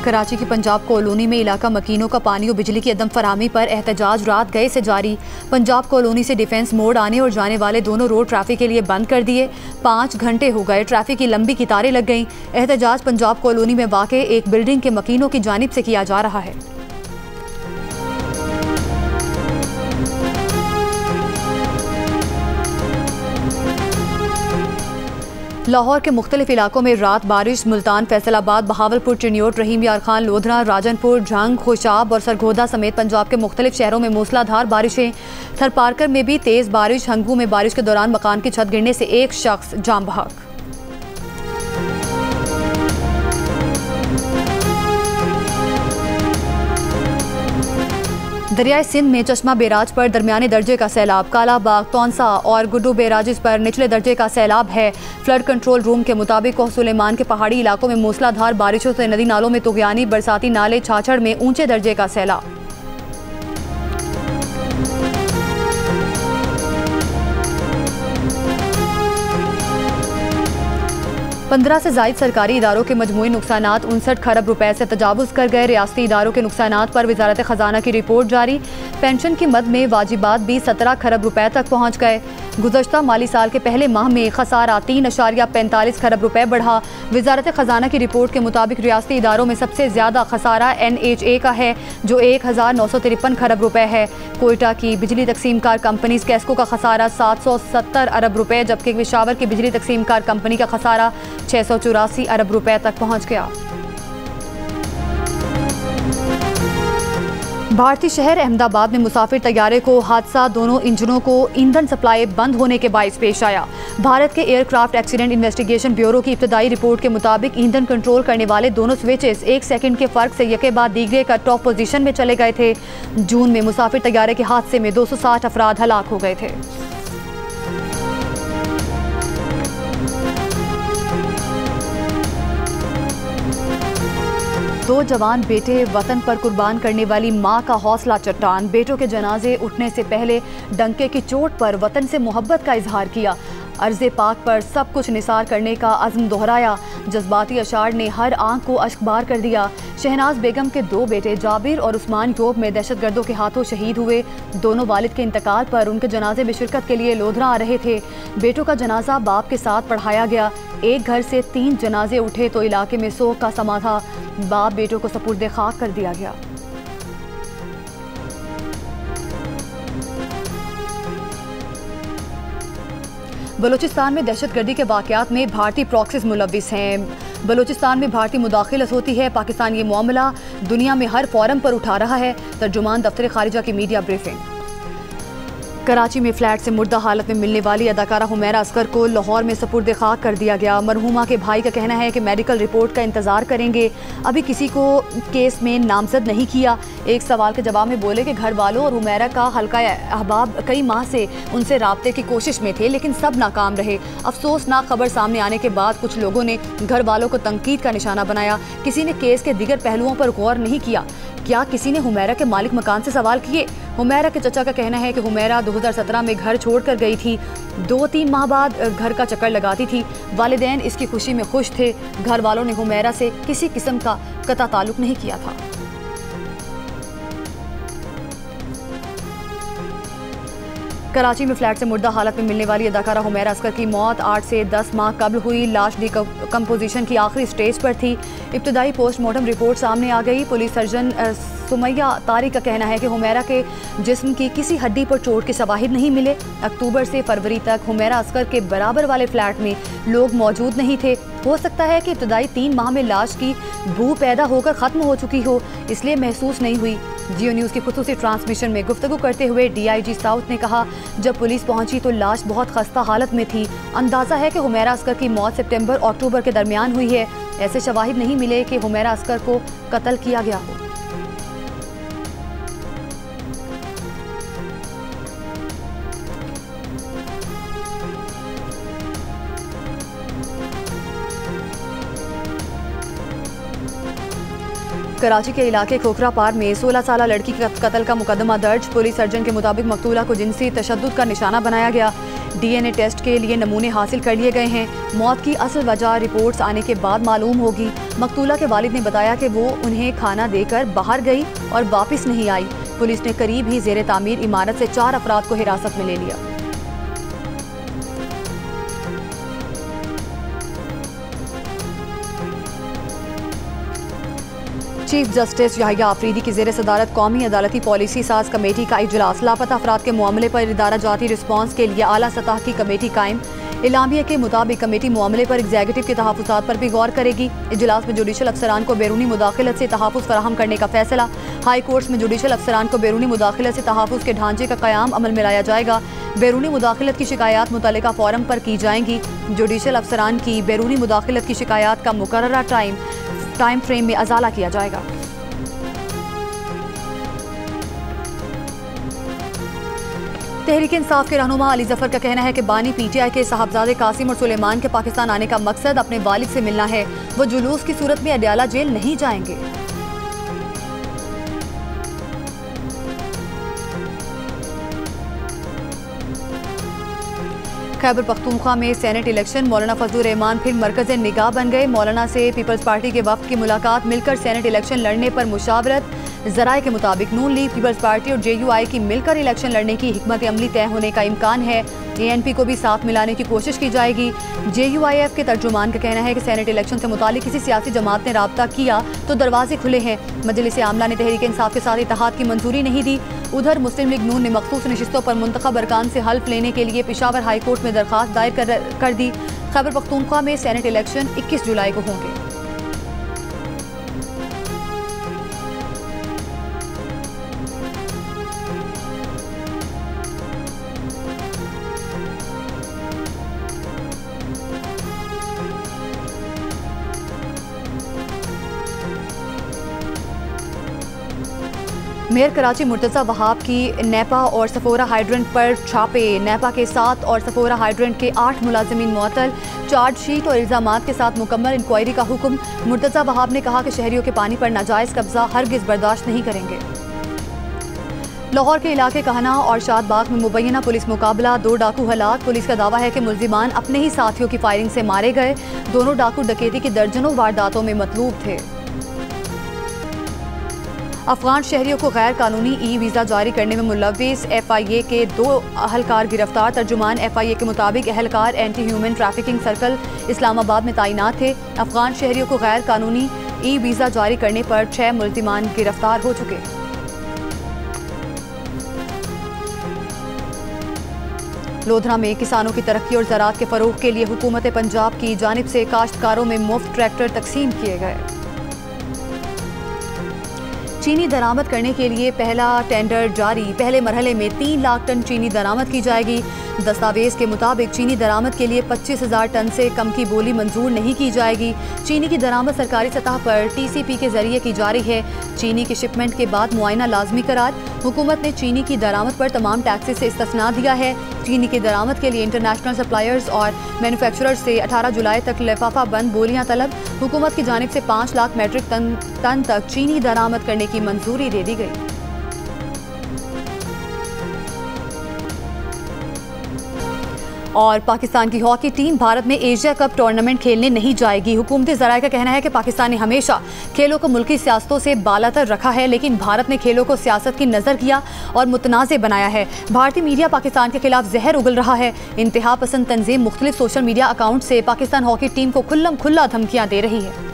कराची की पंजाब कॉलोनी में इलाका मकीनों का पानी और बिजली की अदम फराहमी पर एहतजाज रात गए से जारी। पंजाब कॉलोनी से डिफेंस मोड़ आने और जाने वाले दोनों रोड ट्रैफिक के लिए बंद कर दिए। 5 घंटे हो गए, ट्रैफिक की लंबी कतारें लग गईं। एहतजाज पंजाब कॉलोनी में वाक़ एक बिल्डिंग के मकीनों की जानिब से किया जा रहा है। लाहौर के मुख्तलिफ इलाकों में रात बारिश। मुल्तान, फैसलाबाद, बहावलपुर, चिन्योट, रहीम यार खान, लोधरा, राजनपुर, झंग, खुशाब और सरगोदा समेत पंजाब के मुख्तलिफ शहरों में मूसलाधार बारिशें। थरपारकर में भी तेज़ बारिश। हंगू में बारिश के दौरान मकान की छत गिरने से एक शख्स जान बहक। दरियाए सिंध में चश्मा बैराज पर दरमियाने दर्जे का सैलाब। काला बाग, तौंसा और गुड्डू बैराजेस पर निचले दर्जे का सैलाब है। फ्लड कंट्रोल रूम के मुताबिक कोह सुलेमान के पहाड़ी इलाकों में मूसलाधार बारिशों से नदी नालों में तुगयानी। बरसाती नाले छाछड़ में ऊंचे दर्जे का सैलाब। पंद्रह से ज़ायद सरकारी इदारों के मजमूई नुकसानात 59 खरब रुपए से तजावुज़ कर गए। रियासती इदारों के नुकसानात पर वजारत ख़जाना की रिपोर्ट जारी। पेंशन की मद में वाजिबात भी 17 खरब रुपए तक पहुँच गए। गुज़श्ता माली साल के पहले माह में खसारा 3.45 खरब रुपए बढ़ा। वजारत ख़जाना की रिपोर्ट के मुताबिक रियासती इदारों में सबसे ज़्यादा खसारा NHA का है, जो 1953 खरब रुपए है। कोयटा की बिजली तकसीम कार कंपनी कैस्को का खसारा 770 अरब रुपए, जबकि पेशावर की बिजली तकसीम कार कंपनी का खसारा 684 अरब रुपए तक पहुंच गया। भारतीय शहर अहमदाबाद में मुसाफिर तैयारे को हादसा। दोनों इंजनों को ईंधन सप्लाई बंद होने के बाइस पेश आया। भारत के एयरक्राफ्ट एक्सीडेंट इन्वेस्टिगेशन ब्यूरो की इब्तदाई रिपोर्ट के मुताबिक ईंधन कंट्रोल करने वाले दोनों स्विचेस 1 सेकंड के फर्क से यके बाद दीगरे कट ऑफ पोजीशन में चले गए थे। जून में मुसाफिर तैयारे के हादसे में 260 अफराद हलाक हो गए थे। दो जवान बेटे वतन पर कुर्बान करने वाली मां का हौसला चट्टान। बेटों के जनाजे उठने से पहले डंके की चोट पर वतन से मोहब्बत का इजहार किया। अर्ज़े पाक पर सब कुछ निसार करने का अज़्म दोहराया। जज्बाती अशार ने हर आंख को अश्कबार कर दिया। शहनाज बेगम के 2 बेटे जाबिर और उस्मान योब में दहशतगर्दों के हाथों शहीद हुए। दोनों वालिद के इंतकाल पर उनके जनाजे में शिरकत के लिए लोधरा आ रहे थे। बेटों का जनाजा बाप के साथ पढ़ाया गया। एक घर से 3 जनाजे उठे तो इलाके में सोग का समा था। बाप बेटों को सपुर्दे खाक कर दिया गया। बलूचिस्तान में दहशतगर्दी के वाक़यात में भारतीय प्रॉक्सीज मुलव्विस हैं। बलूचिस्तान में भारतीय मुदाखिलत होती है। पाकिस्तान ये मामला दुनिया में हर फोरम पर उठा रहा है। तर्जुमान दफ्तर खारिजा की मीडिया ब्रीफिंग। कराची में फ्लैट से मुर्दा हालत में मिलने वाली अदाकारा हुमैरा असगर को लाहौर में सपुर्दे खाक कर दिया गया। मरहूमा के भाई का कहना है कि मेडिकल रिपोर्ट का इंतज़ार करेंगे, अभी किसी को केस में नामजद नहीं किया। एक सवाल के जवाब में बोले कि घर वालों और हुमैरा का हल्का अहबाब कई माह से उनसे राब्ते की कोशिश में थे, लेकिन सब नाकाम रहे। अफसोसनाक खबर सामने आने के बाद कुछ लोगों ने घर वालों को तनकीद का निशाना बनाया। किसी ने केस के दीगर पहलुओं पर गौर नहीं किया। क्या किसी ने हुमैरा के मालिक मकान से सवाल किए? हुमैरा के चचा का कहना है कि हुमैरा 2017 में घर छोड़कर गई थी। 2-3 माह बाद घर का चक्कर लगाती थी। वालिदैन इसकी खुशी में खुश थे। घर वालों ने हुमैरा से किसी किस्म का कता ताल्लुक नहीं किया था। कराची में फ्लैट से मुर्दा हालत में मिलने वाली अदाकारा हुमैरा असगर की मौत 8 से 10 माह कबल हुई। लाश डिकम्पोजिशन की आखिरी स्टेज पर थी। इब्तदाई पोस्टमार्टम रिपोर्ट सामने आ गई। पुलिस सर्जन सुमैया तारिक का कहना है कि हुमैरा के जिस्म की किसी हड्डी पर चोट के शवाहिद नहीं मिले। अक्टूबर से फरवरी तक हुमैरा असगर के बराबर वाले फ्लैट में लोग मौजूद नहीं थे। हो सकता है कि इब्तदाई 3 माह में लाश की बू पैदा होकर ख़त्म हो चुकी हो, इसलिए महसूस नहीं हुई। जियो न्यूज़ की खुसूसी ट्रांसमिशन में गुफ्तगू करते हुए DIG साउथ ने कहा, जब पुलिस पहुंची तो लाश बहुत खस्ता हालत में थी। अंदाज़ा है कि हुमैरा असगर की मौत सितंबर और अक्टूबर के दरमियान हुई है। ऐसे शवाहिद नहीं मिले कि हुमैरा असगर को कत्ल किया गया हो। कराची के इलाके खोखरा पार में 16 साला लड़की के कत्ल का मुकदमा दर्ज। पुलिस सर्जन के मुताबिक मकतूला को जिनसी तशद्दुद का निशाना बनाया गया। DNA टेस्ट के लिए नमूने हासिल कर लिए गए हैं। मौत की असल वजह रिपोर्ट्स आने के बाद मालूम होगी। मकतूला के वालिद ने बताया कि वो उन्हें खाना देकर बाहर गई और वापस नहीं आई। पुलिस ने करीब ही ज़ेरे तामीर इमारत से 4 अफराद को हिरासत में ले लिया। चीफ जस्टिस याहिया आफरीदी की ज़ेर सदारत कौमी अदालती पॉलिसी साज कमेटी का इजलास। लापता अफराद के मामले पर इदारा जाती रिस्पॉन्स के लिए आला सतह की कमेटी कायम। इलामिया के मुताबिक कमेटी मामले पर एग्जीक्यूटिव के तहफ़्फ़ुज़ात पर भी गौर करेगी। इजलास में जुडिशल अफसरान को बैरूनी मुदाखलत से तहफ़्फ़ुज़ फराहम करने का फैसला। हाई कोर्ट्स में जुडिशल अफसरान को बैरूनी मुदाखलत से तहफ़्फ़ुज़ के ढांचे का क़याम अमल में लाया जाएगा। बैरूनी मुदाखलत की शिकायत मुतल्लिका फ़ोरम पर की जाएंगी। जुडिशल अफसरान की बैरूनी मुदाखलत की शिकायत का मुकर्ररा टाइम फ्रेम में अजाला किया जाएगा। तहरीक इंसाफ के रहनुमा अली जफर का कहना है कि बानी PTI के साहबजादे कासिम और सुलेमान के पाकिस्तान आने का मकसद अपने वालिद से मिलना है। वो जुलूस की सूरत में अडयाला जेल नहीं जाएंगे। खैबर पख्तूनख्वा में सेनेट इलेक्शन। मौलाना फजलुर रहमान फिर मरकज़ निगाह बन गए। मौलाना से पीपल्स पार्टी के वफ्द की मुलाकात। मिलकर सेनेट इलेक्शन लड़ने पर मुशावरत। ज़राए के मुताबिक नून लीग, पीपल्स पार्टी और JUI की मिलकर इलेक्शन लड़ने की हिकमत अमली तय होने का इम्कान है। ANP को भी साथ मिलाने की कोशिश की जाएगी। JUIF के तर्जुमान का कहना है कि सेनेट इलेक्शन से मुतालिक किसी सियासी जमात ने राब्ता किया तो दरवाजे खुले हैं। मजलिस आमला ने तहरीक इंसाफ के साथ इत्तेहाद की मंजूरी नहीं दी। उधर मुस्लिम लीग नून ने मखसूस नशिस्तों पर मुंतखब अरकान से हल्फ लेने के लिए पेशावर हाई कोर्ट में दरख्वास्त दायर कर दी। खैबर पख्तूनख्वा में सेनेट इलेक्शन 21 जुलाई को होंगे। मेयर कराची मुर्तज़ा वहाब की नेपा और सफोरा हाइड्रेंट पर छापे। नेपा के 7 और सफोरा हाइड्रेंट के 8 मुलाजिमीन मुअत्तल। चार्जशीट और इल्ज़ामात के साथ मुकम्मल इंक्वायरी का हुक्म। मुर्तज़ा वहाब ने कहा कि शहरियों के पानी पर नाजायज़ कब्जा हरगिज़ बर्दाश्त नहीं करेंगे। लाहौर के इलाके कहना और शादबाग में मुबैना पुलिस मुकाबला। 2 डाकू हलाक। पुलिस का दावा है कि मुल्जिमान अपने ही साथियों की फायरिंग से मारे गए। दोनों डाकू डकैती की दर्जनों वारदातों में मतलूब थे। अफगान शहरियों को गैर कानूनी वीज़ा जारी करने में मुलव्विस FIA के 2 अहलकार गिरफ्तार। तर्जुमान FIA के मुताबिक अहलकार anti human trafficking circle Islamabad में तैनात थे। अफगान शहरियों को गैर कानूनी वीज़ा जारी करने पर 6 मुल्जिमान गिरफ्तार हो चुके। लोधरा में किसानों की तरक्की और ज़राअत के फ़रोग़ के लिए हुकूमत पंजाब की जानिब से काश्तकारों में मुफ्त ट्रैक्टर तकसीम किए गए। चीनी दरामद करने के लिए पहला टेंडर जारी। पहले मरहले में 3 लाख टन चीनी दरामद की जाएगी। दस्तावेज के मुताबिक चीनी दरामद के लिए 25,000 टन से कम की बोली मंजूर नहीं की जाएगी। चीनी की दरामद सरकारी सतह पर TCP के जरिए की जा रही है। चीनी की शिपमेंट के बाद मुआयना लाजमी करार। हुकूमत ने चीनी की दरामद पर तमाम टैक्सेस से इस्तिस्ना दिया है। चीनी की दरामद के लिए इंटरनेशनल सप्लायर्स और मैन्युफैक्चरर्स से 18 जुलाई तक लिफाफा बंद बोलियां तलब। हुकूमत की जानिब से 5 लाख मेट्रिक टन तक चीनी दरामद करने की मंजूरी दे दी गई। और पाकिस्तान की हॉकी टीम भारत में एशिया कप टूर्नामेंट खेलने नहीं जाएगी। हुकूमती ज़राए का कहना है कि पाकिस्तान ने हमेशा खेलों को मुल्की सियासतों से बालातर रखा है, लेकिन भारत ने खेलों को सियासत की नज़र किया और मुतनाज़े बनाया है। भारतीय मीडिया पाकिस्तान के खिलाफ जहर उगल रहा है। इंतहा पसंद तंजीम मुख्तलिफ सोशल मीडिया अकाउंट से पाकिस्तान हॉकी टीम को खुल्लम खुल्ला धमकियाँ दे रही है।